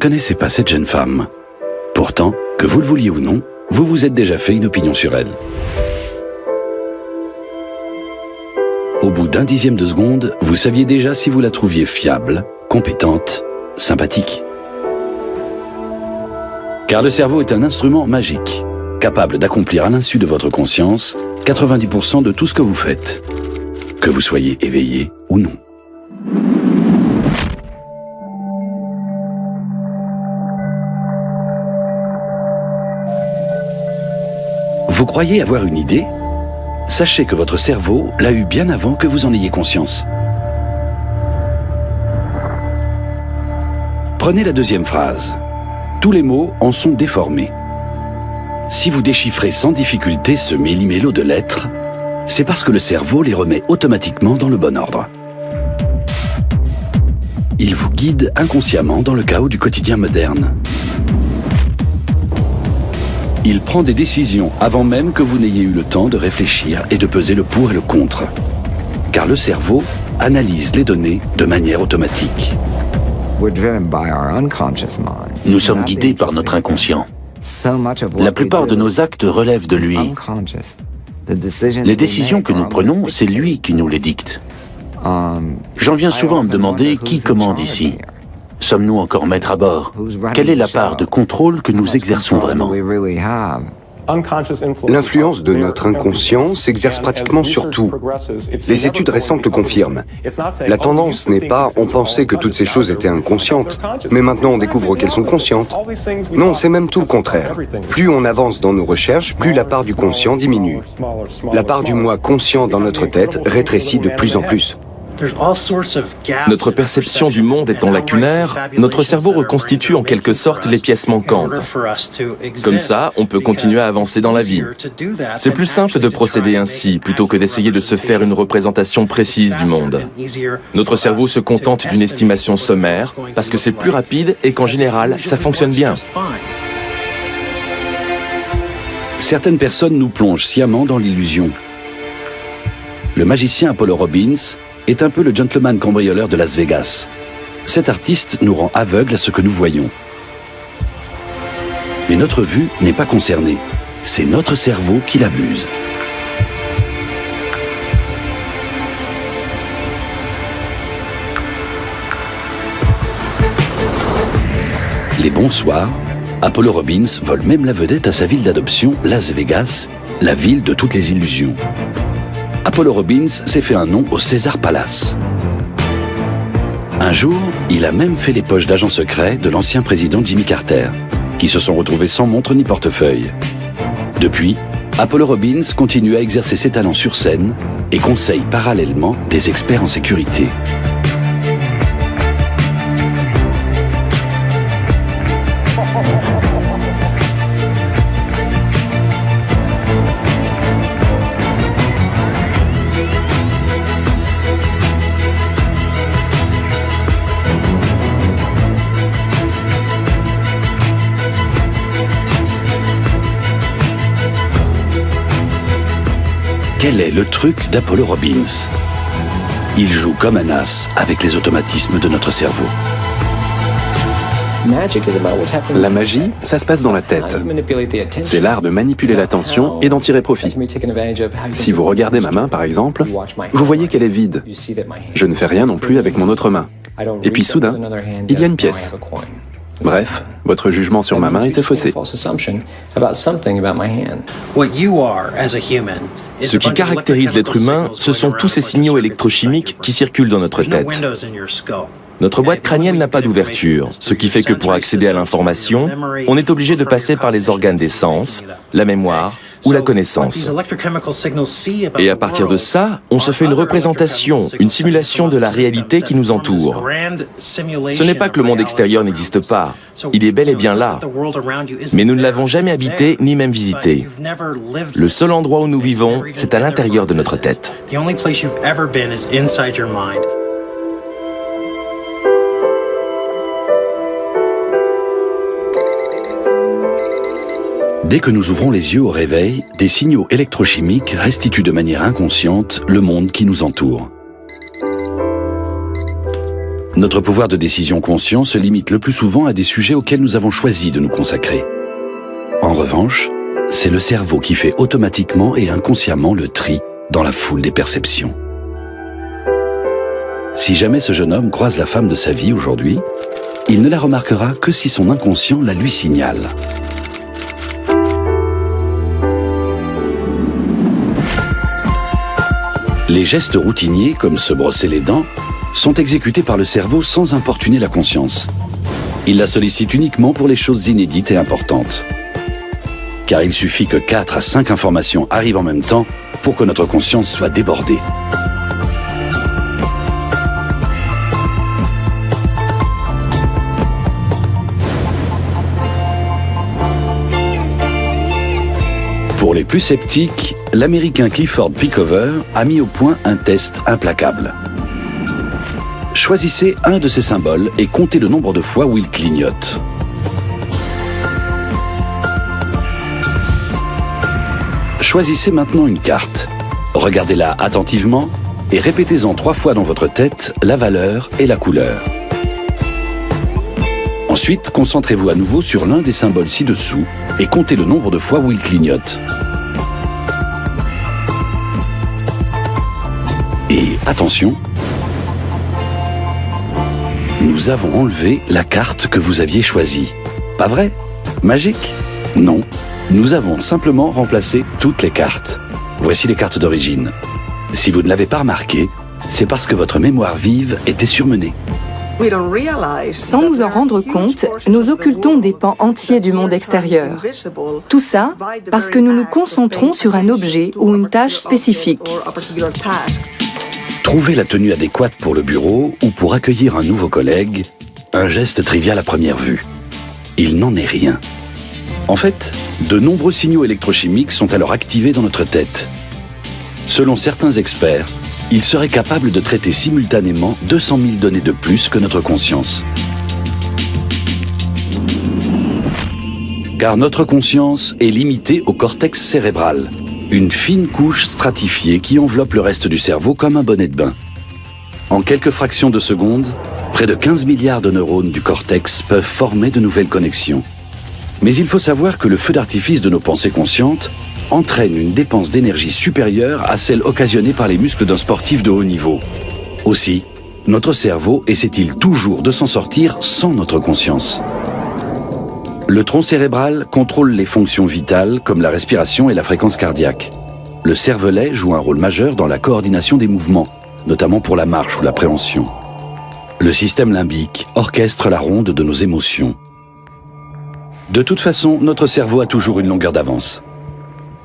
connaissez pas cette jeune femme. Pourtant, que vous le vouliez ou non, vous vous êtes déjà fait une opinion sur elle. Au bout d'un dixième de seconde, vous saviez déjà si vous la trouviez fiable, compétente, sympathique. Car le cerveau est un instrument magique, capable d'accomplir à l'insu de votre conscience 90% de tout ce que vous faites, que vous soyez éveillé ou non. Vous croyez avoir une idée? Sachez que votre cerveau l'a eu bien avant que vous en ayez conscience. Prenez la deuxième phrase. Tous les mots en sont déformés. Si vous déchiffrez sans difficulté ce méli-mélo de lettres, c'est parce que le cerveau les remet automatiquement dans le bon ordre. Il vous guide inconsciemment dans le chaos du quotidien moderne. Il prend des décisions avant même que vous n'ayez eu le temps de réfléchir et de peser le pour et le contre. Car le cerveau analyse les données de manière automatique. Nous sommes guidés par notre inconscient. La plupart de nos actes relèvent de lui. Les décisions que nous prenons, c'est lui qui nous les dicte. J'en viens souvent à me demander qui commande ici. Sommes-nous encore maîtres à bord? Quelle est la part de contrôle que nous exerçons vraiment? L'influence de notre inconscient s'exerce pratiquement sur tout. Les études récentes le confirment. La tendance n'est pas « on pensait que toutes ces choses étaient inconscientes, mais maintenant on découvre qu'elles sont conscientes ». Non, c'est même tout le contraire. Plus on avance dans nos recherches, plus la part du conscient diminue. La part du moi conscient dans notre tête rétrécit de plus en plus. Notre perception du monde étant lacunaire, notre cerveau reconstitue en quelque sorte les pièces manquantes. Comme ça, on peut continuer à avancer dans la vie. C'est plus simple de procéder ainsi, plutôt que d'essayer de se faire une représentation précise du monde. Notre cerveau se contente d'une estimation sommaire, parce que c'est plus rapide et qu'en général, ça fonctionne bien. Certaines personnes nous plongent sciemment dans l'illusion. Le magicien Apollo Robbins est un peu le gentleman cambrioleur de Las Vegas. Cet artiste nous rend aveugles à ce que nous voyons. Mais notre vue n'est pas concernée. C'est notre cerveau qui l'abuse. Les bons soirs, Apollo Robbins vole même la vedette à sa ville d'adoption, Las Vegas, la ville de toutes les illusions. Apollo Robbins s'est fait un nom au Caesar Palace. Un jour, il a même fait les poches d'agents secrets de l'ancien président Jimmy Carter, qui se sont retrouvés sans montre ni portefeuille. Depuis, Apollo Robbins continue à exercer ses talents sur scène et conseille parallèlement des experts en sécurité. Quel est le truc d'Apollo Robbins? Il joue comme un as avec les automatismes de notre cerveau. La magie, ça se passe dans la tête. C'est l'art de manipuler l'attention et d'en tirer profit. Si vous regardez ma main, par exemple, vous voyez qu'elle est vide. Je ne fais rien non plus avec mon autre main. Et puis soudain, il y a une pièce. Bref, votre jugement sur ma main était faussé. Ce qui caractérise l'être humain, ce sont tous ces signaux électrochimiques qui circulent dans notre tête. Notre boîte crânienne n'a pas d'ouverture, ce qui fait que pour accéder à l'information, on est obligé de passer par les organes des sens, la mémoire ou la connaissance. Et à partir de ça, on se fait une représentation, une simulation de la réalité qui nous entoure. Ce n'est pas que le monde extérieur n'existe pas, il est bel et bien là. Mais nous ne l'avons jamais habité ni même visité. Le seul endroit où nous vivons, c'est à l'intérieur de notre tête. Dès que nous ouvrons les yeux au réveil, des signaux électrochimiques restituent de manière inconsciente le monde qui nous entoure. Notre pouvoir de décision conscient se limite le plus souvent à des sujets auxquels nous avons choisi de nous consacrer. En revanche, c'est le cerveau qui fait automatiquement et inconsciemment le tri dans la foule des perceptions. Si jamais ce jeune homme croise la femme de sa vie aujourd'hui, il ne la remarquera que si son inconscient la lui signale. Les gestes routiniers, comme se brosser les dents, sont exécutés par le cerveau sans importuner la conscience. Il la sollicite uniquement pour les choses inédites et importantes. Car il suffit que 4 à 5 informations arrivent en même temps pour que notre conscience soit débordée. Pour les plus sceptiques, l'Américain Clifford Pickover a mis au point un test implacable. Choisissez un de ces symboles et comptez le nombre de fois où il clignote. Choisissez maintenant une carte. Regardez-la attentivement et répétez-en 3 fois dans votre tête la valeur et la couleur. Ensuite, concentrez-vous à nouveau sur l'un des symboles ci-dessous et comptez le nombre de fois où il clignote. Et attention, nous avons enlevé la carte que vous aviez choisie. Pas vrai? Magique? Non. Nous avons simplement remplacé toutes les cartes. Voici les cartes d'origine. Si vous ne l'avez pas remarqué, c'est parce que votre mémoire vive était surmenée. Sans nous en rendre compte, nous occultons des pans entiers du monde extérieur. Tout ça parce que nous nous concentrons sur un objet ou une tâche spécifique. Trouver la tenue adéquate pour le bureau ou pour accueillir un nouveau collègue, un geste trivial à première vue. Il n'en est rien. En fait, de nombreux signaux électrochimiques sont alors activés dans notre tête. Selon certains experts, il serait capable de traiter simultanément 200 000 données de plus que notre conscience. Car notre conscience est limitée au cortex cérébral, une fine couche stratifiée qui enveloppe le reste du cerveau comme un bonnet de bain. En quelques fractions de secondes, près de 15 milliards de neurones du cortex peuvent former de nouvelles connexions. Mais il faut savoir que le feu d'artifice de nos pensées conscientes entraîne une dépense d'énergie supérieure à celle occasionnée par les muscles d'un sportif de haut niveau. Aussi, notre cerveau essaie-t-il toujours de s'en sortir sans notre conscience. Le tronc cérébral contrôle les fonctions vitales comme la respiration et la fréquence cardiaque. Le cervelet joue un rôle majeur dans la coordination des mouvements, notamment pour la marche ou la préhension. Le système limbique orchestre la ronde de nos émotions. De toute façon, notre cerveau a toujours une longueur d'avance.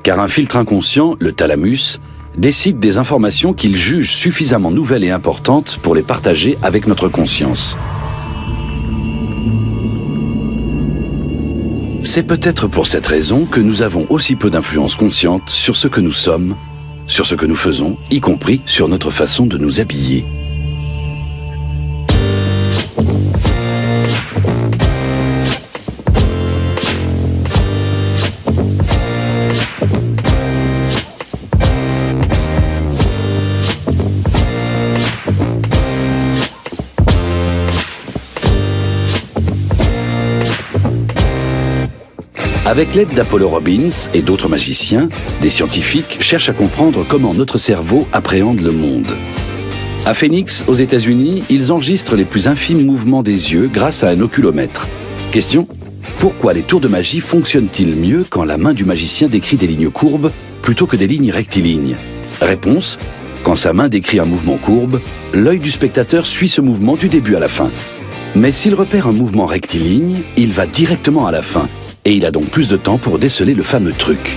Car un filtre inconscient, le thalamus, décide des informations qu'il juge suffisamment nouvelles et importantes pour les partager avec notre conscience. C'est peut-être pour cette raison que nous avons aussi peu d'influence consciente sur ce que nous sommes, sur ce que nous faisons, y compris sur notre façon de nous habiller. Avec l'aide d'Apollo Robbins et d'autres magiciens, des scientifiques cherchent à comprendre comment notre cerveau appréhende le monde. À Phoenix, aux États-Unis, ils enregistrent les plus infimes mouvements des yeux grâce à un oculomètre. Question: pourquoi les tours de magie fonctionnent-ils mieux quand la main du magicien décrit des lignes courbes plutôt que des lignes rectilignes? Réponse: quand sa main décrit un mouvement courbe, l'œil du spectateur suit ce mouvement du début à la fin. Mais s'il repère un mouvement rectiligne, il va directement à la fin. Et il a donc plus de temps pour déceler le fameux truc.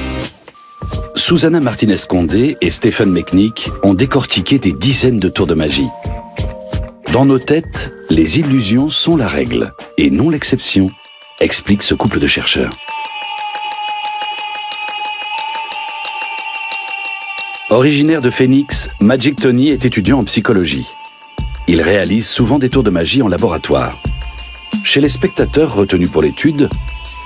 Susana Martinez-Condé et Stephen Mechnick ont décortiqué des dizaines de tours de magie. Dans nos têtes, les illusions sont la règle, et non l'exception, explique ce couple de chercheurs. Originaire de Phoenix, Magic Tony est étudiant en psychologie. Il réalise souvent des tours de magie en laboratoire. Chez les spectateurs retenus pour l'étude,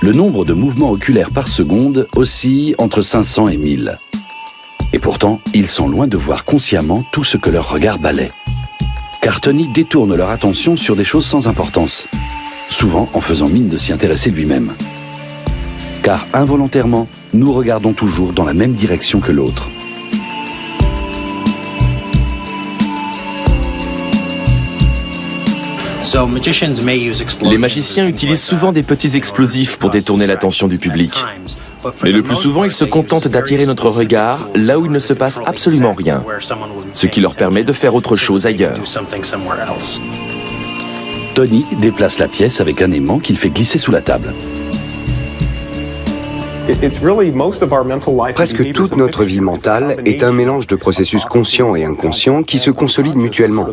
le nombre de mouvements oculaires par seconde oscille entre 500 et 1000. Et pourtant, ils sont loin de voir consciemment tout ce que leur regard balaie. car Tony détourne leur attention sur des choses sans importance, souvent en faisant mine de s'y intéresser lui-même. Car involontairement, nous regardons toujours dans la même direction que l'autre. Les magiciens utilisent souvent des petits explosifs pour détourner l'attention du public. Mais le plus souvent, ils se contentent d'attirer notre regard là où il ne se passe absolument rien, ce qui leur permet de faire autre chose ailleurs. Tony déplace la pièce avec un aimant qu'il fait glisser sous la table. Presque toute notre vie mentale est un mélange de processus conscients et inconscients qui se consolident mutuellement,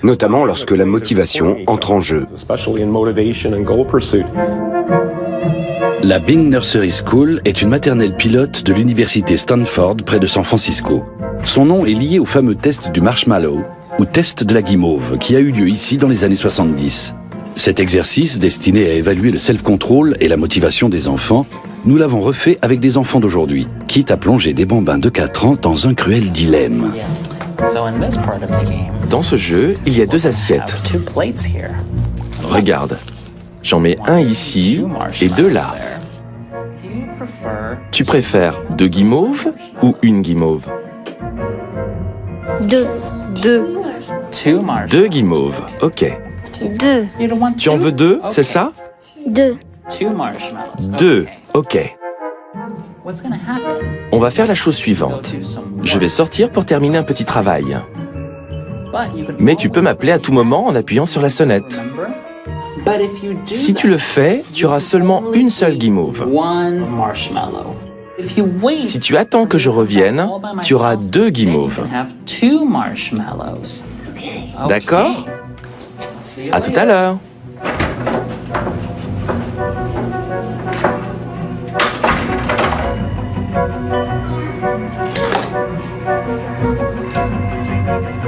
notamment lorsque la motivation entre en jeu. La Bing Nursery School est une maternelle pilote de l'université Stanford près de San Francisco. Son nom est lié au fameux test du marshmallow, ou test de la guimauve, qui a eu lieu ici dans les années 70. Cet exercice, destiné à évaluer le self-control et la motivation des enfants, nous l'avons refait avec des enfants d'aujourd'hui, quitte à plonger des bambins de 4 ans dans un cruel dilemme. Dans ce jeu, il y a 2 assiettes. Regarde, j'en mets un ici et 2 là. Tu préfères 2 guimauves ou une guimauve? 2. 2 guimauves, ok. 2. Tu en veux 2, c'est ça? 2. 2, ok. On va faire la chose suivante. Je vais sortir pour terminer un petit travail. Mais tu peux m'appeler à tout moment en appuyant sur la sonnette. Si tu le fais, tu auras seulement une seule guimauve. Si tu attends que je revienne, tu auras 2 guimauves. D'accord? À tout à l'heure.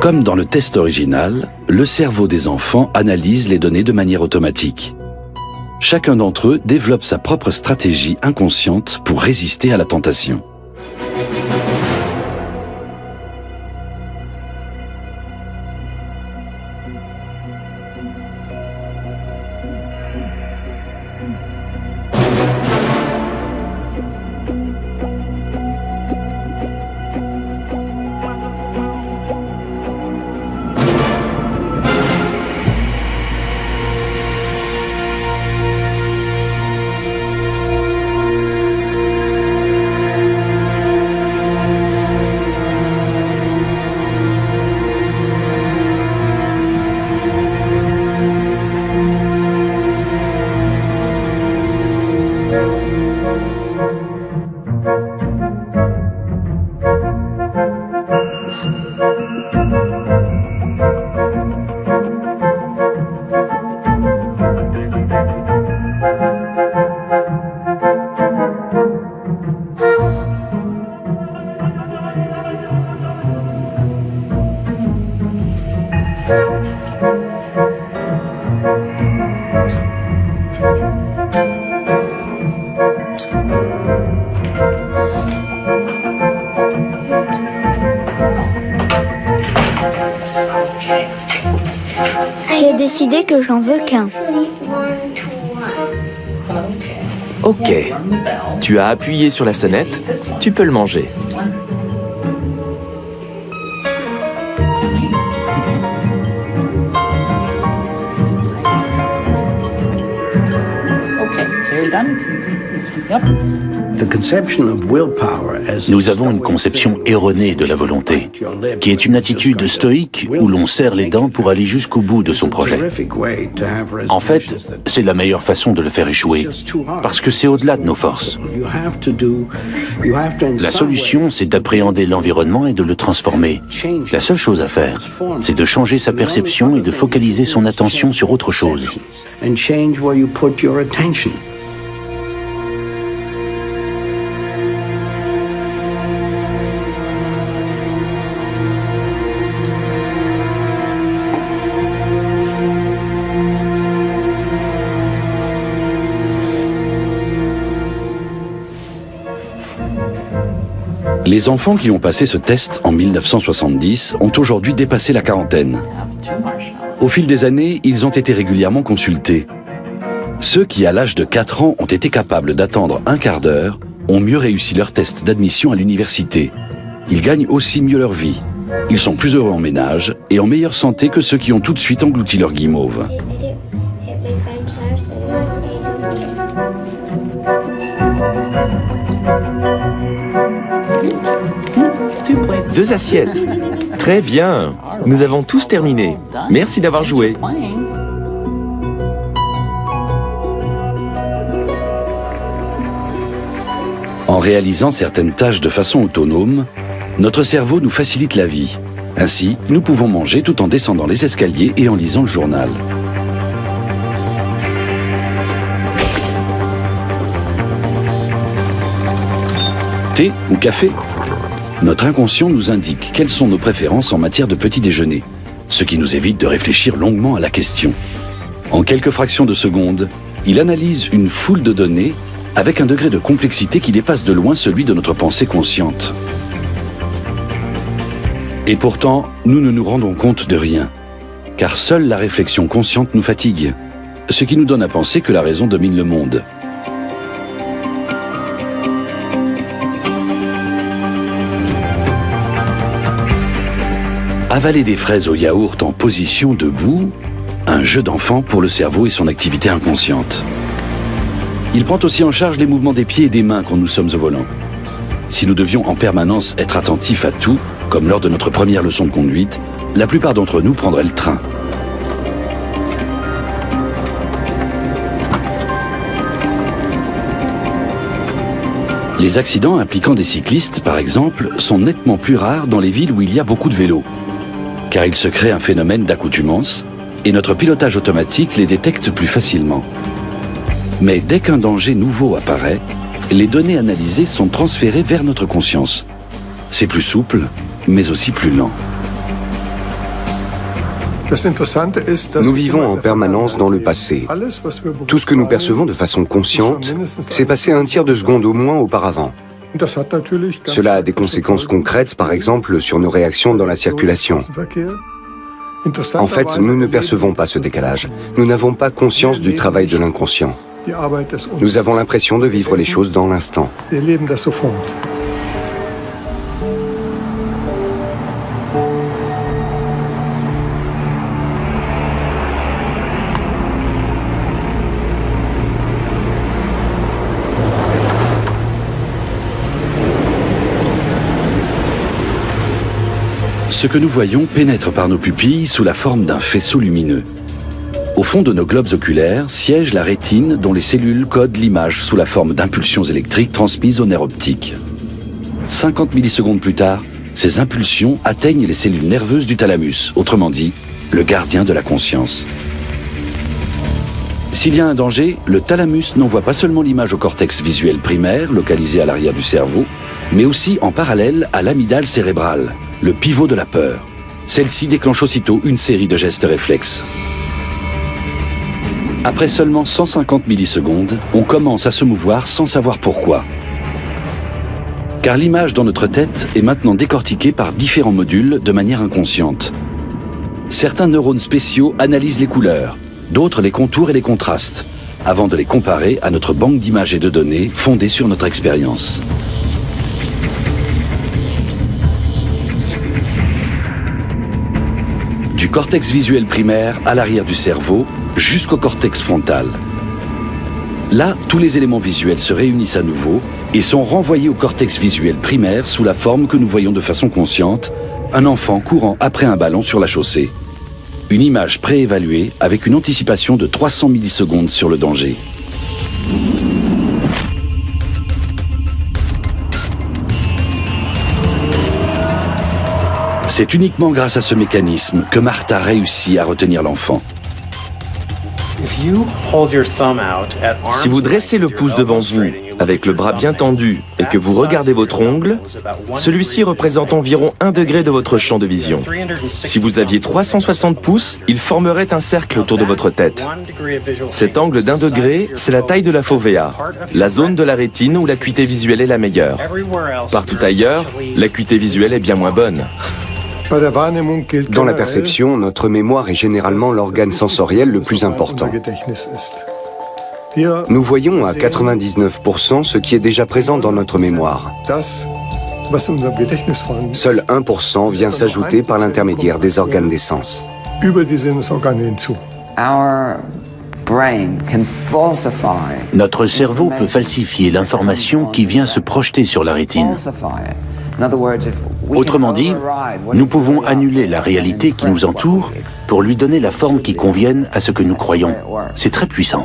Comme dans le test original, le cerveau des enfants analyse les données de manière automatique. Chacun d'entre eux développe sa propre stratégie inconsciente pour résister à la tentation. J'ai décidé que j'en veux qu'un. Ok. Tu as appuyé sur la sonnette, tu peux le manger. Nous avons une conception erronée de la volonté, qui est une attitude stoïque où l'on serre les dents pour aller jusqu'au bout de son projet. En fait, c'est la meilleure façon de le faire échouer, parce que c'est au-delà de nos forces. La solution, c'est d'appréhender l'environnement et de le transformer. La seule chose à faire, c'est de changer sa perception et de focaliser son attention sur autre chose. Les enfants qui ont passé ce test en 1970 ont aujourd'hui dépassé la quarantaine. Au fil des années, ils ont été régulièrement consultés. Ceux qui, à l'âge de 4 ans, ont été capables d'attendre un quart d'heure, ont mieux réussi leur test d'admission à l'université. Ils gagnent aussi mieux leur vie. Ils sont plus heureux en ménage et en meilleure santé que ceux qui ont tout de suite englouti leur guimauve. Deux assiettes. Très bien. Nous avons tous terminé. Merci d'avoir joué. En réalisant certaines tâches de façon autonome, notre cerveau nous facilite la vie. Ainsi, nous pouvons manger tout en descendant les escaliers et en lisant le journal. Thé ou café? Notre inconscient nous indique quelles sont nos préférences en matière de petit déjeuner, ce qui nous évite de réfléchir longuement à la question. En quelques fractions de secondes, il analyse une foule de données avec un degré de complexité qui dépasse de loin celui de notre pensée consciente. Et pourtant, nous ne nous rendons compte de rien, car seule la réflexion consciente nous fatigue, ce qui nous donne à penser que la raison domine le monde. Avaler des fraises au yaourt en position debout, un jeu d'enfant pour le cerveau et son activité inconsciente. Il prend aussi en charge les mouvements des pieds et des mains quand nous sommes au volant. Si nous devions en permanence être attentifs à tout, comme lors de notre première leçon de conduite, la plupart d'entre nous prendraient le train. Les accidents impliquant des cyclistes, par exemple, sont nettement plus rares dans les villes où il y a beaucoup de vélos, car il se crée un phénomène d'accoutumance et notre pilotage automatique les détecte plus facilement. Mais dès qu'un danger nouveau apparaît, les données analysées sont transférées vers notre conscience. C'est plus souple, mais aussi plus lent. Nous vivons en permanence dans le passé. Tout ce que nous percevons de façon consciente s'est passé un tiers de seconde au moins auparavant. Cela a des conséquences concrètes, par exemple, sur nos réactions dans la circulation. En fait, nous ne percevons pas ce décalage. Nous n'avons pas conscience du travail de l'inconscient. Nous avons l'impression de vivre les choses dans l'instant. Ce que nous voyons pénètre par nos pupilles sous la forme d'un faisceau lumineux. Au fond de nos globes oculaires siège la rétine dont les cellules codent l'image sous la forme d'impulsions électriques transmises au nerf optique. 50 millisecondes plus tard, ces impulsions atteignent les cellules nerveuses du thalamus, autrement dit, le gardien de la conscience. S'il y a un danger, le thalamus n'envoie pas seulement l'image au cortex visuel primaire, localisé à l'arrière du cerveau, mais aussi en parallèle à l'amygdale cérébrale, le pivot de la peur. Celle-ci déclenche aussitôt une série de gestes réflexes. Après seulement 150 millisecondes, on commence à se mouvoir sans savoir pourquoi. Car l'image dans notre tête est maintenant décortiquée par différents modules de manière inconsciente. Certains neurones spéciaux analysent les couleurs, d'autres les contours et les contrastes, avant de les comparer à notre banque d'images et de données fondée sur notre expérience. Du cortex visuel primaire à l'arrière du cerveau, jusqu'au cortex frontal. Là, tous les éléments visuels se réunissent à nouveau et sont renvoyés au cortex visuel primaire sous la forme que nous voyons de façon consciente, un enfant courant après un ballon sur la chaussée. Une image préévaluée avec une anticipation de 300 millisecondes sur le danger. C'est uniquement grâce à ce mécanisme que Martha réussit à retenir l'enfant. Si vous dressez le pouce devant vous, avec le bras bien tendu, et que vous regardez votre ongle, celui-ci représente environ 1 degré de votre champ de vision. Si vous aviez 360 pouces, il formerait un cercle autour de votre tête. Cet angle d'1 degré, c'est la taille de la fovea, la zone de la rétine où l'acuité visuelle est la meilleure. Partout ailleurs, l'acuité visuelle est bien moins bonne. Dans la perception, notre mémoire est généralement l'organe sensoriel le plus important. Nous voyons à 99% ce qui est déjà présent dans notre mémoire. Seul 1% vient s'ajouter par l'intermédiaire des organes des sens. Notre cerveau peut falsifier l'information qui vient se projeter sur la rétine. Autrement dit, nous pouvons annuler la réalité qui nous entoure pour lui donner la forme qui convienne à ce que nous croyons. C'est très puissant.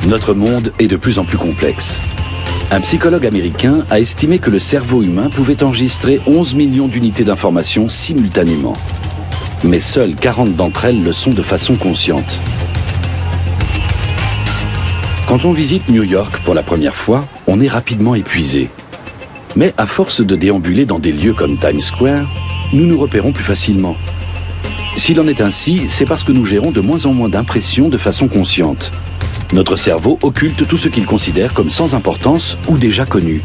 Notre monde est de plus en plus complexe. Un psychologue américain a estimé que le cerveau humain pouvait enregistrer 11 millions d'unités d'information simultanément. Mais seules 40 d'entre elles le sont de façon consciente. Quand on visite New York pour la première fois, on est rapidement épuisé. Mais à force de déambuler dans des lieux comme Times Square, nous nous repérons plus facilement. S'il en est ainsi, c'est parce que nous gérons de moins en moins d'impressions de façon consciente. Notre cerveau occulte tout ce qu'il considère comme sans importance ou déjà connu.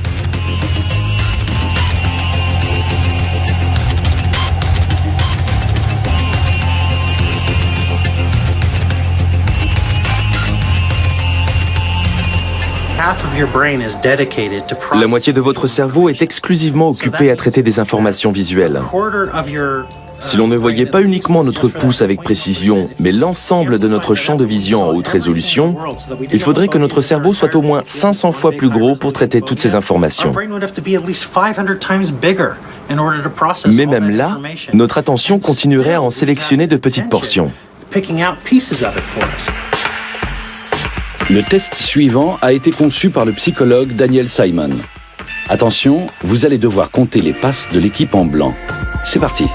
La moitié de votre cerveau est exclusivement occupée à traiter des informations visuelles. Si l'on ne voyait pas uniquement notre pouce avec précision, mais l'ensemble de notre champ de vision en haute résolution, il faudrait que notre cerveau soit au moins 500 fois plus gros pour traiter toutes ces informations. Mais même là, notre attention continuerait à en sélectionner de petites portions. Le test suivant a été conçu par le psychologue Daniel Simon. Attention, vous allez devoir compter les passes de l'équipe en blanc. C'est parti.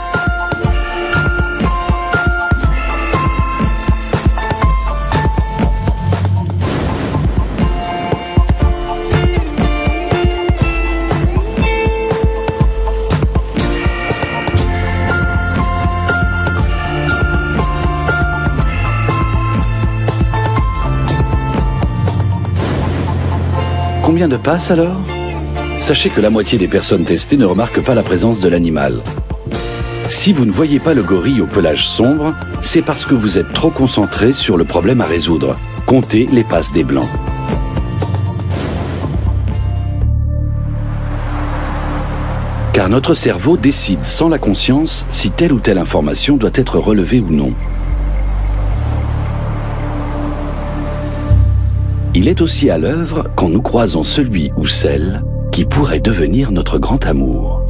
Combien de passes alors? Sachez que la moitié des personnes testées ne remarquent pas la présence de l'animal. Si vous ne voyez pas le gorille au pelage sombre, c'est parce que vous êtes trop concentré sur le problème à résoudre. Comptez les passes des blancs. Car notre cerveau décide sans la conscience si telle ou telle information doit être relevée ou non. Il est aussi à l'œuvre quand nous croisons celui ou celle qui pourrait devenir notre grand amour.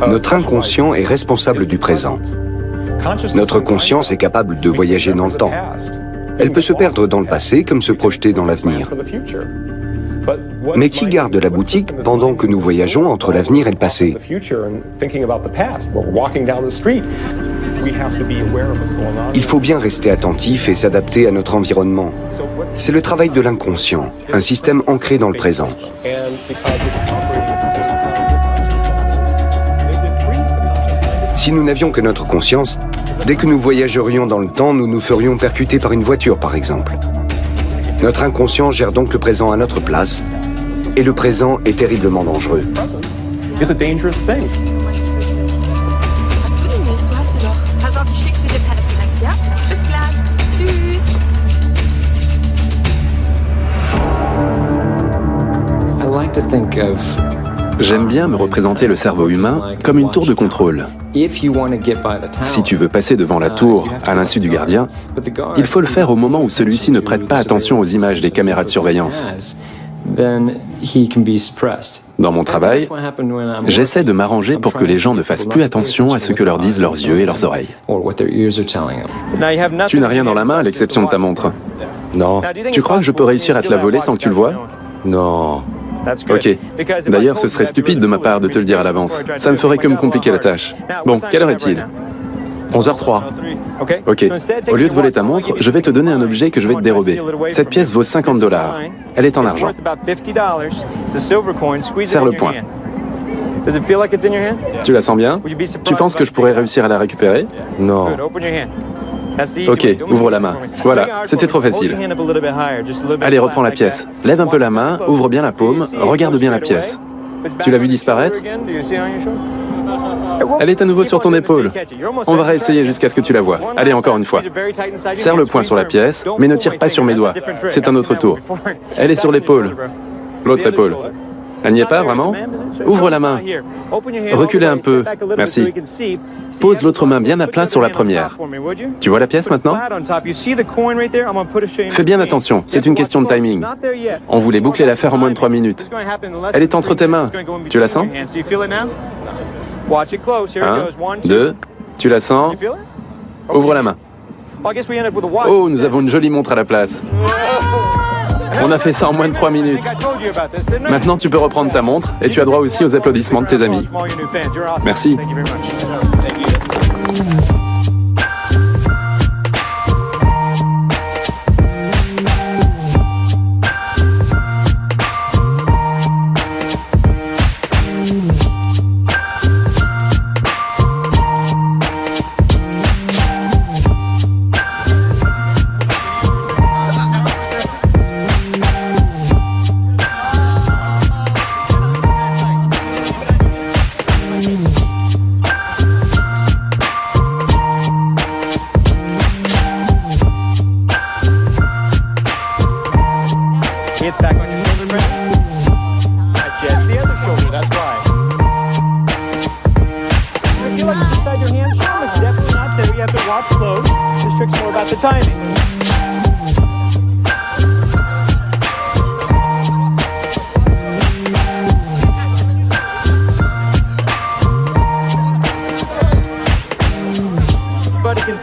Notre inconscient est responsable du présent. Notre conscience est capable de voyager dans le temps. Elle peut se perdre dans le passé comme se projeter dans l'avenir. Mais qui garde la boutique pendant que nous voyageons entre l'avenir et le passé? Il faut bien rester attentif et s'adapter à notre environnement. C'est le travail de l'inconscient, un système ancré dans le présent. Si nous n'avions que notre conscience, dès que nous voyagerions dans le temps, nous nous ferions percuter par une voiture, par exemple. Notre inconscient gère donc le présent à notre place, et le présent est terriblement dangereux. J'aime bien me représenter le cerveau humain comme une tour de contrôle. Si tu veux passer devant la tour à l'insu du gardien, il faut le faire au moment où celui-ci ne prête pas attention aux images des caméras de surveillance. Dans mon travail, j'essaie de m'arranger pour que les gens ne fassent plus attention à ce que leur disent leurs yeux et leurs oreilles. Tu n'as rien dans la main à l'exception de ta montre. Non. Tu crois que je peux réussir à te la voler sans que tu le vois? Non. Ok. D'ailleurs, ce serait stupide de ma part de te le dire à l'avance. Ça ne ferait que me compliquer la tâche. Bon, quelle heure est-il? 11h03. Ok. Au lieu de voler ta montre, je vais te donner un objet que je vais te dérober. Cette pièce vaut $50. Elle est en argent. Serre le poing. Tu la sens bien? Tu penses que je pourrais réussir à la récupérer? Non. Ok, ouvre la main. Voilà, c'était trop facile. Allez, reprends la pièce. Lève un peu la main, ouvre bien la paume, regarde bien la pièce. Tu l'as vu disparaître? Elle est à nouveau sur ton épaule. On va réessayer jusqu'à ce que tu la vois. Allez, encore une fois. Serre le poing sur la pièce, mais ne tire pas sur mes doigts. C'est un autre tour. Elle est sur l'épaule. L'autre épaule. Elle n'y est pas, vraiment? Ouvre la main. Reculez un peu. Merci. Pose l'autre main bien à plat sur la première. Tu vois la pièce maintenant? Fais bien attention, c'est une question de timing. On voulait boucler l'affaire en moins de 3 minutes. Elle est entre tes mains. Tu la sens? 1, 2, tu la sens? Ouvre la main. Oh, nous avons une jolie montre à la place. On a fait ça en moins de 3 minutes. Maintenant, tu peux reprendre ta montre et tu as droit aussi aux applaudissements de tes amis. Merci.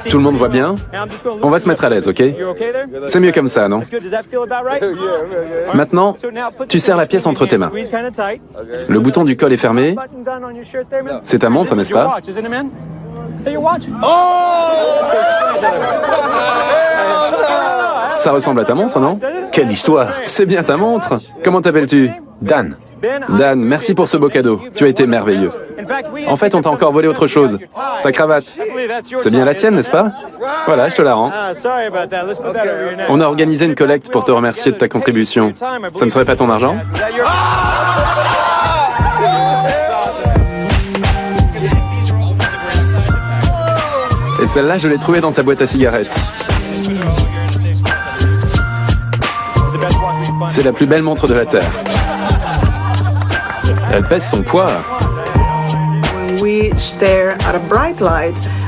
Tout le monde voit bien? On va se mettre à l'aise, ok? C'est mieux comme ça, non? Maintenant, tu serres la pièce entre tes mains. Le bouton du col est fermé. C'est ta montre, n'est-ce pas? Ça ressemble à ta montre, non? Quelle histoire! C'est bien ta montre. Comment t'appelles-tu? Dan. Dan, merci pour ce beau cadeau. Tu as été merveilleux. En fait, on t'a encore volé autre chose. Ta cravate. C'est bien la tienne, n'est-ce pas? Voilà, je te la rends. On a organisé une collecte pour te remercier de ta contribution. Ça ne serait pas ton argent? Et celle-là, je l'ai trouvée dans ta boîte à cigarettes. C'est la plus belle montre de la Terre. Elle pèse son poids.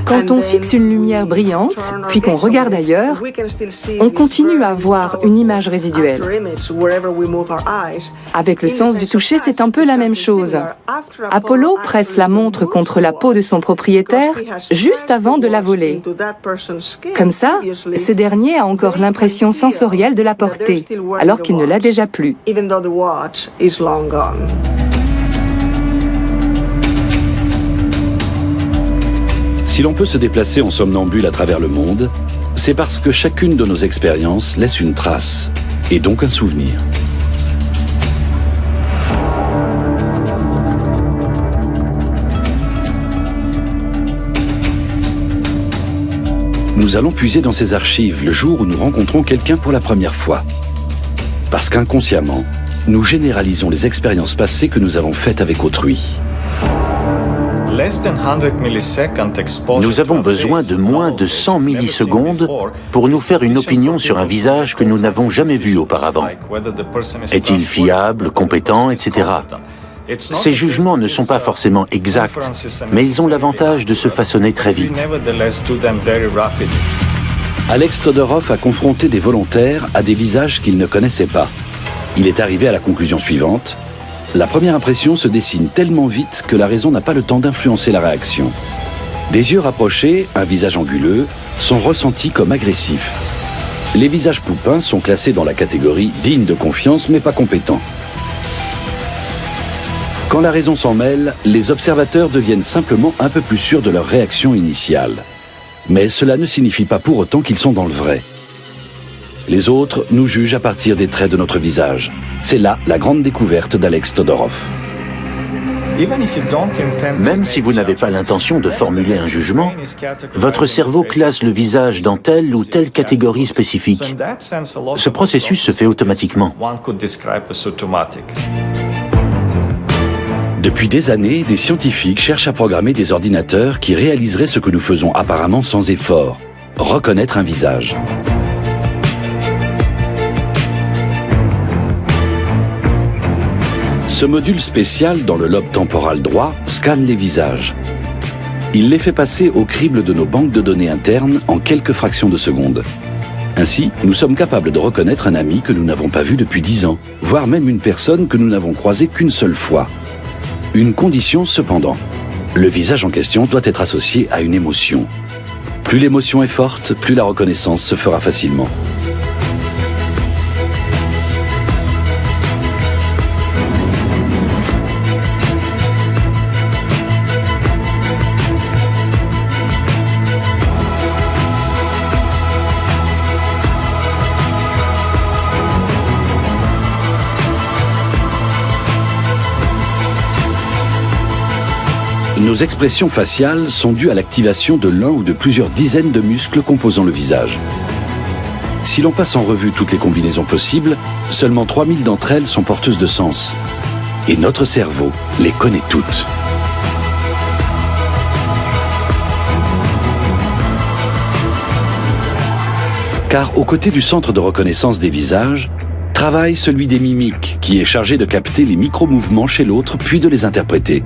Quand on fixe une lumière brillante, puis qu'on regarde ailleurs, on continue à voir une image résiduelle. Avec le sens du toucher, c'est un peu la même chose. Apollo presse la montre contre la peau de son propriétaire juste avant de la voler. Comme ça, ce dernier a encore l'impression sensorielle de la porter, alors qu'il ne l'a déjà plus. Si l'on peut se déplacer en somnambule à travers le monde, c'est parce que chacune de nos expériences laisse une trace, et donc un souvenir. Nous allons puiser dans ces archives le jour où nous rencontrons quelqu'un pour la première fois. Parce qu'inconsciemment, nous généralisons les expériences passées que nous avons faites avec autrui. Nous avons besoin de moins de 100 millisecondes pour nous faire une opinion sur un visage que nous n'avons jamais vu auparavant. Est-il fiable, compétent, etc. Ces jugements ne sont pas forcément exacts, mais ils ont l'avantage de se façonner très vite. Alex Todorov a confronté des volontaires à des visages qu'ils ne connaissaient pas. Il est arrivé à la conclusion suivante. La première impression se dessine tellement vite que la raison n'a pas le temps d'influencer la réaction. Des yeux rapprochés, un visage anguleux, sont ressentis comme agressifs. Les visages poupins sont classés dans la catégorie digne de confiance mais pas compétent. Quand la raison s'en mêle, les observateurs deviennent simplement un peu plus sûrs de leur réaction initiale. Mais cela ne signifie pas pour autant qu'ils sont dans le vrai. Les autres nous jugent à partir des traits de notre visage. C'est là la grande découverte d'Alex Todorov. Même si vous n'avez pas l'intention de formuler un jugement, votre cerveau classe le visage dans telle ou telle catégorie spécifique. Ce processus se fait automatiquement. Depuis des années, des scientifiques cherchent à programmer des ordinateurs qui réaliseraient ce que nous faisons apparemment sans effort, reconnaître un visage. Ce module spécial dans le lobe temporal droit scanne les visages. Il les fait passer au crible de nos banques de données internes en quelques fractions de secondes. Ainsi, nous sommes capables de reconnaître un ami que nous n'avons pas vu depuis 10 ans, voire même une personne que nous n'avons croisée qu'une seule fois. Une condition cependant, le visage en question doit être associé à une émotion. Plus l'émotion est forte, plus la reconnaissance se fera facilement. Nos expressions faciales sont dues à l'activation de l'un ou de plusieurs dizaines de muscles composant le visage. Si l'on passe en revue toutes les combinaisons possibles, seulement 3000 d'entre elles sont porteuses de sens. Et notre cerveau les connaît toutes. Car aux côtés du centre de reconnaissance des visages, travaille celui des mimiques, qui est chargé de capter les micro-mouvements chez l'autre puis de les interpréter.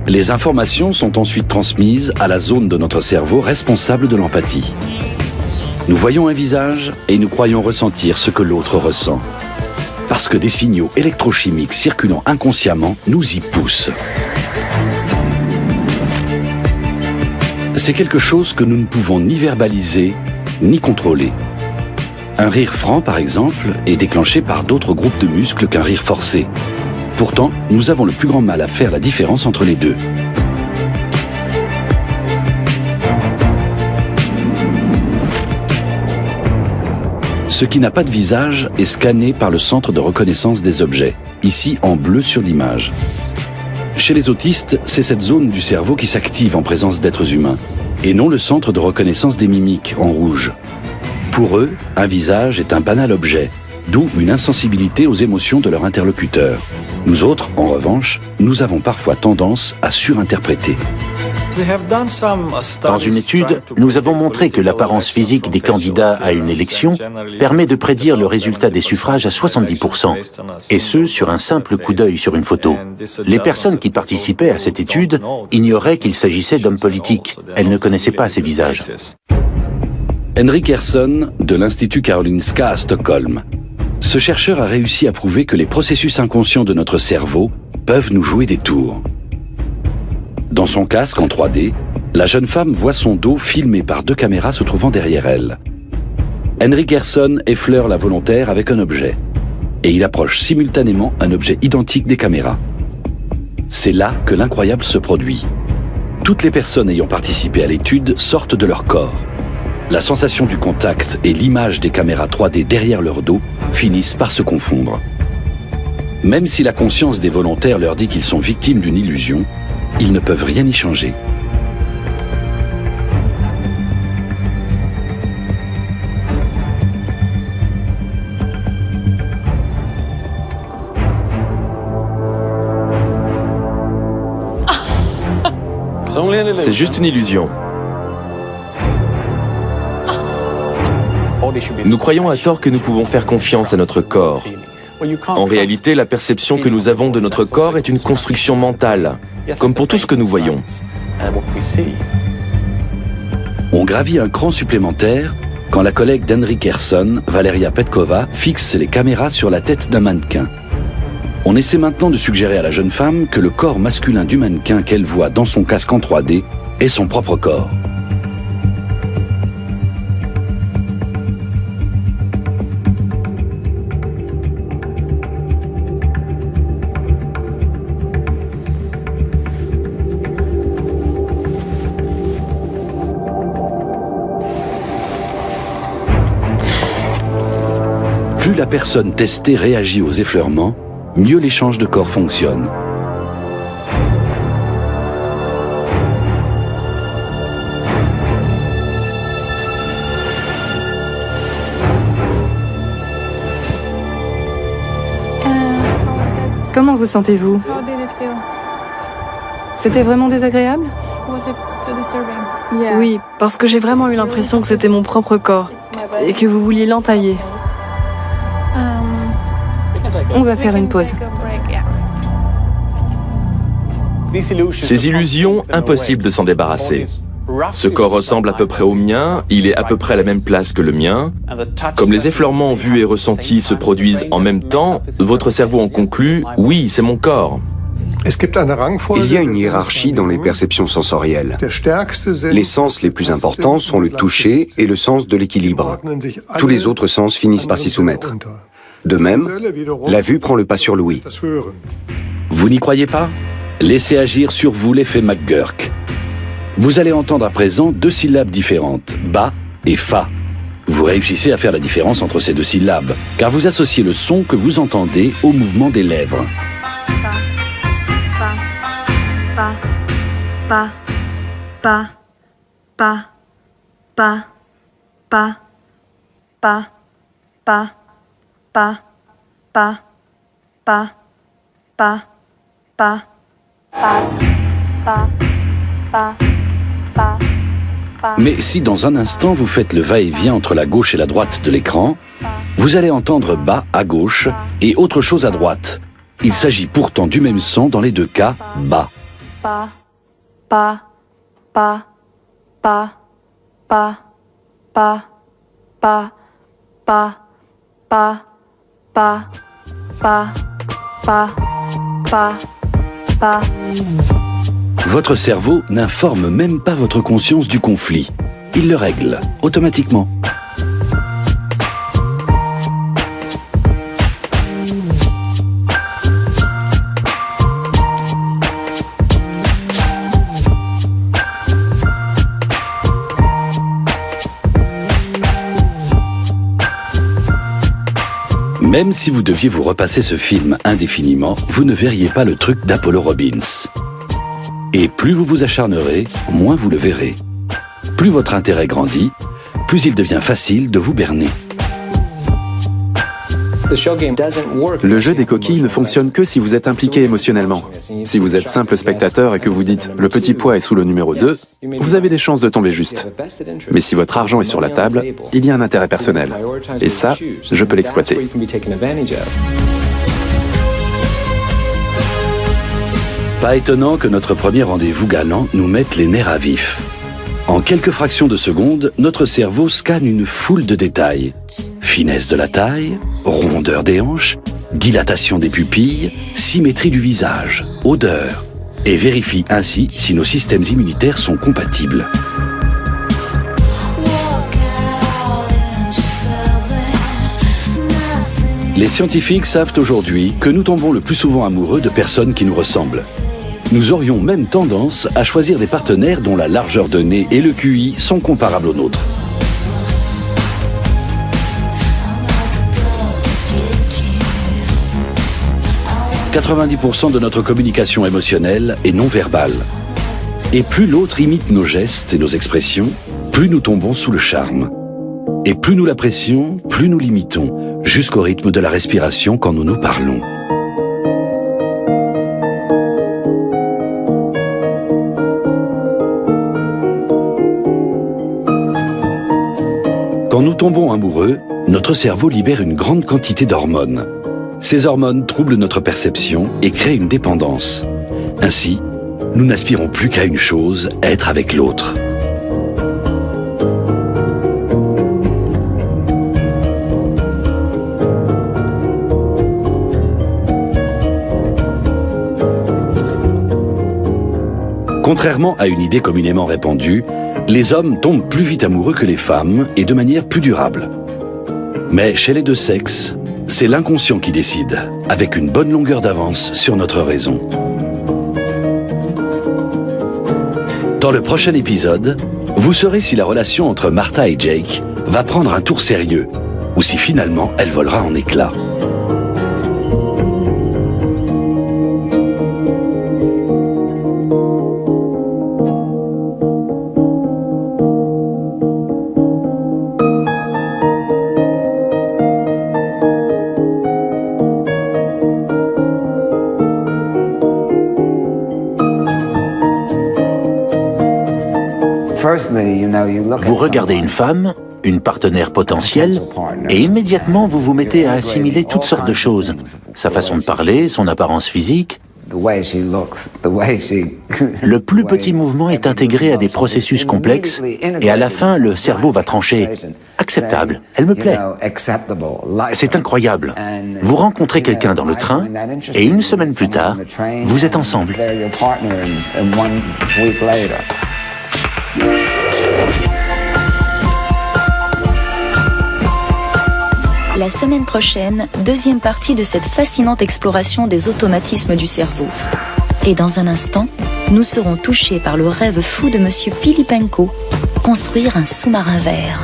Les informations sont ensuite transmises à la zone de notre cerveau responsable de l'empathie. Nous voyons un visage et nous croyons ressentir ce que l'autre ressent. Parce que des signaux électrochimiques circulant inconsciemment nous y poussent. C'est quelque chose que nous ne pouvons ni verbaliser, ni contrôler. Un rire franc, par exemple, est déclenché par d'autres groupes de muscles qu'un rire forcé. Pourtant, nous avons le plus grand mal à faire la différence entre les deux. Ce qui n'a pas de visage est scanné par le centre de reconnaissance des objets, ici en bleu sur l'image. Chez les autistes, c'est cette zone du cerveau qui s'active en présence d'êtres humains, et non le centre de reconnaissance des mimiques en rouge. Pour eux, un visage est un banal objet, d'où une insensibilité aux émotions de leur interlocuteur. Nous autres, en revanche, nous avons parfois tendance à surinterpréter. Dans une étude, nous avons montré que l'apparence physique des candidats à une élection permet de prédire le résultat des suffrages à 70%, et ce, sur un simple coup d'œil sur une photo. Les personnes qui participaient à cette étude ignoraient qu'il s'agissait d'hommes politiques. Elles ne connaissaient pas ces visages. Henrik Ersson, de l'Institut Karolinska à Stockholm. Ce chercheur a réussi à prouver que les processus inconscients de notre cerveau peuvent nous jouer des tours. Dans son casque en 3D, la jeune femme voit son dos filmé par 2 caméras se trouvant derrière elle. Henrik Ersson effleure la volontaire avec un objet, et il approche simultanément un objet identique des caméras. C'est là que l'incroyable se produit. Toutes les personnes ayant participé à l'étude sortent de leur corps. La sensation du contact et l'image des caméras 3D derrière leur dos finissent par se confondre. Même si la conscience des volontaires leur dit qu'ils sont victimes d'une illusion, ils ne peuvent rien y changer. C'est juste une illusion. Nous croyons à tort que nous pouvons faire confiance à notre corps. En réalité, la perception que nous avons de notre corps est une construction mentale, comme pour tout ce que nous voyons. On gravit un cran supplémentaire quand la collègue d'Henry Kerson, Valeria Petkova, fixe les caméras sur la tête d'un mannequin. On essaie maintenant de suggérer à la jeune femme que le corps masculin du mannequin qu'elle voit dans son casque en 3D est son propre corps. Plus la personne testée réagit aux effleurements, mieux l'échange de corps fonctionne. Comment vous sentez-vous? C'était vraiment désagréable? Oui, parce que j'ai vraiment eu l'impression que c'était mon propre corps et que vous vouliez l'entailler. On va faire une pause. Ces illusions, impossible de s'en débarrasser. Ce corps ressemble à peu près au mien, il est à peu près à la même place que le mien. Comme les effleurements vus et ressentis se produisent en même temps, votre cerveau en conclut « oui, c'est mon corps ». Il y a une hiérarchie dans les perceptions sensorielles. Les sens les plus importants sont le toucher et le sens de l'équilibre. Tous les autres sens finissent par s'y soumettre. De même, la vue prend le pas sur l'ouïe. Vous n'y croyez pas? Laissez agir sur vous l'effet McGurk. Vous allez entendre à présent deux syllabes différentes, ba et fa. Vous réussissez à faire la différence entre ces deux syllabes, car vous associez le son que vous entendez au mouvement des lèvres. Pa, pa, pa, pa, pa, pa, pa, pa, pa, pa, pa, pa, pa, pa, pa, pa, pa. Mais si dans un instant vous faites le va-et-vient entre la gauche et la droite de l'écran, vous allez entendre bas à gauche et autre chose à droite. Il s'agit pourtant du même son dans les deux cas, bas. Pa, pa, pa, pa, pa, pa, pa, pa, pa, pa, pa, pa, pa, pa. Votre cerveau n'informe même pas votre conscience du conflit. Il le règle automatiquement. Même si vous deviez vous repasser ce film indéfiniment, vous ne verriez pas le truc d'Apollo Robbins. Et plus vous vous acharnerez, moins vous le verrez. Plus votre intérêt grandit, plus il devient facile de vous berner. Le jeu des coquilles ne fonctionne que si vous êtes impliqué émotionnellement. Si vous êtes simple spectateur et que vous dites « le petit pois est sous le numéro 2 », vous avez des chances de tomber juste. Mais si votre argent est sur la table, il y a un intérêt personnel. Et ça, je peux l'exploiter. Pas étonnant que notre premier rendez-vous galant nous mette les nerfs à vif. En quelques fractions de secondes, notre cerveau scanne une foule de détails. Finesse de la taille, rondeur des hanches, dilatation des pupilles, symétrie du visage, odeur, et vérifie ainsi si nos systèmes immunitaires sont compatibles. Les scientifiques savent aujourd'hui que nous tombons le plus souvent amoureux de personnes qui nous ressemblent. Nous aurions même tendance à choisir des partenaires dont la largeur de nez et le QI sont comparables aux nôtres. « 90% de notre communication émotionnelle est non verbale. Et plus l'autre imite nos gestes et nos expressions, plus nous tombons sous le charme. Et plus nous l'apprécions, plus nous l'imitons, jusqu'au rythme de la respiration quand nous nous parlons. nous tombons amoureux, notre cerveau libère une grande quantité d'hormones. Ces hormones troublent notre perception et créent une dépendance. Ainsi, nous n'aspirons plus qu'à une chose, être avec l'autre. Contrairement à une idée communément répandue, les hommes tombent plus vite amoureux que les femmes et de manière plus durable. Mais chez les deux sexes, c'est l'inconscient qui décide, avec une bonne longueur d'avance sur notre raison. Dans le prochain épisode, vous saurez si la relation entre Martha et Jake va prendre un tour sérieux, ou si finalement elle volera en éclats. Vous regardez une femme, une partenaire potentielle, et immédiatement vous vous mettez à assimiler toutes sortes de choses. Sa façon de parler, son apparence physique. Le plus petit mouvement est intégré à des processus complexes, et à la fin, le cerveau va trancher. Acceptable, elle me plaît. C'est incroyable. Vous rencontrez quelqu'un dans le train, et une semaine plus tard, vous êtes ensemble. La semaine prochaine, deuxième partie de cette fascinante exploration des automatismes du cerveau. Et dans un instant, nous serons touchés par le rêve fou de Monsieur Pilipenko, construire un sous-marin vert.